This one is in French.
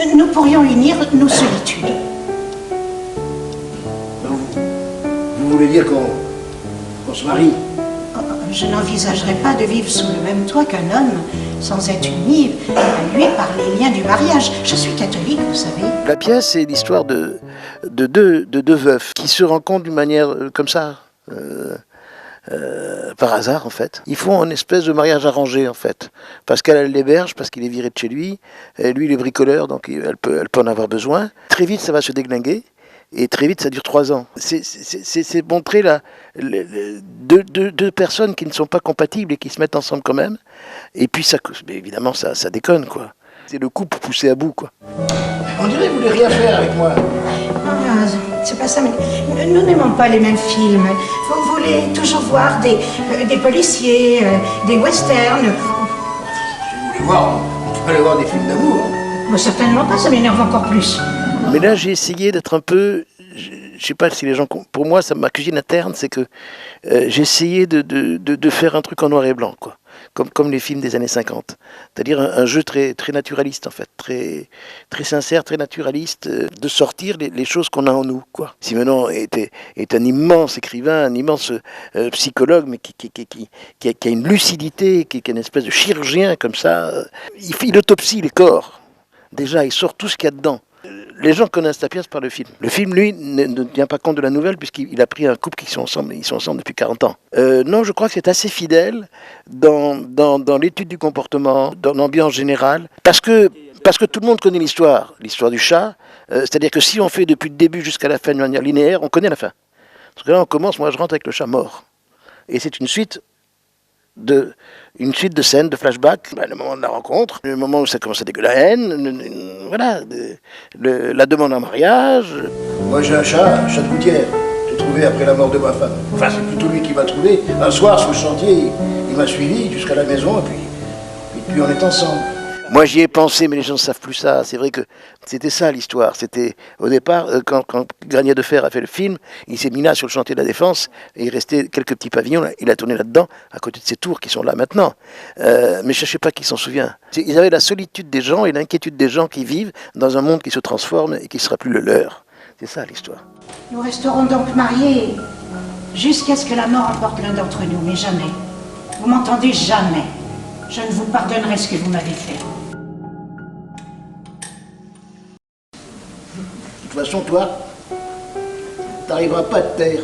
Nous pourrions unir nos solitudes. Vous voulez dire qu'on se marie? Je n'envisagerais pas de vivre sous le même toit qu'un homme sans être uni à lui par les liens du mariage. Je suis catholique, vous savez. La pièce, c'est l'histoire de deux veufs qui se rencontrent d'une manière comme ça, par hasard en fait. Ils font une espèce de mariage arrangé en fait, parce qu'elle l'héberge, parce qu'il est viré de chez lui, et lui il est bricoleur, donc elle peut en avoir besoin. Très vite ça va se déglinguer. Et très vite, ça dure 3 ans. C'est montrer deux personnes qui ne sont pas compatibles et qui se mettent ensemble quand même. Et puis, évidemment, ça déconne, quoi. C'est le couple poussé à bout, quoi. On dirait que vous voulez rien faire avec moi. Ah, c'est pas ça, mais nous n'aimons pas les mêmes films. Vous voulez toujours voir des policiers, des westerns. Si vous voulez voir, on peut aller voir des films d'amour. Moi, certainement pas, ça m'énerve encore plus. Mais là, j'ai essayé d'être un peu... Je sais pas si les gens... Pour moi, ma cuisine interne, c'est que j'ai essayé de faire un truc en noir et blanc, quoi. Comme les films des années 50. C'est-à-dire un jeu très naturaliste, en fait. Très sincère, très naturaliste. De sortir les choses qu'on a en nous, quoi. Simenon est un immense écrivain, un immense psychologue, mais qui a une lucidité, qui est une espèce de chirurgien, comme ça. Il autopsie les corps. Déjà, il sort tout ce qu'il y a dedans. Les gens connaissent la pièce par le film. Le film, lui, ne tient pas compte de la nouvelle puisqu'il a pris un couple qui sont ensemble, ils sont ensemble depuis 40 ans. Non, je crois que c'est assez fidèle dans l'étude du comportement, dans l'ambiance générale, parce que tout le monde connaît l'histoire du chat. C'est-à-dire que si on fait depuis le début jusqu'à la fin de manière linéaire, on connaît la fin. Parce que là, on commence, moi je rentre avec le chat mort. Et c'est une suite de scènes, de flashbacks, le moment de la rencontre, le moment où ça commence à dégueuler la haine, voilà, la demande en mariage. Moi j'ai un chat de gouttière. J'ai trouvé après la mort de ma femme. Enfin, c'est plutôt lui qui m'a trouvé. Un soir, sur le chantier, il m'a suivi jusqu'à la maison, et puis on est ensemble. Moi j'y ai pensé, mais les gens ne savent plus ça. C'est vrai que c'était ça l'histoire. C'était au départ, quand Granier de Fer a fait le film, il s'est mis là sur le chantier de la Défense, et il restait quelques petits pavillons, il a tourné là-dedans, à côté de ces tours qui sont là maintenant. Mais je ne sais pas qui s'en souvient. Ils avaient la solitude des gens et l'inquiétude des gens qui vivent dans un monde qui se transforme et qui ne sera plus le leur. C'est ça l'histoire. Nous resterons donc mariés jusqu'à ce que la mort emporte l'un d'entre nous, mais jamais. Vous m'entendez, jamais. Je ne vous pardonnerai ce que vous m'avez fait. De toute façon, toi, t'arriveras pas à te taire.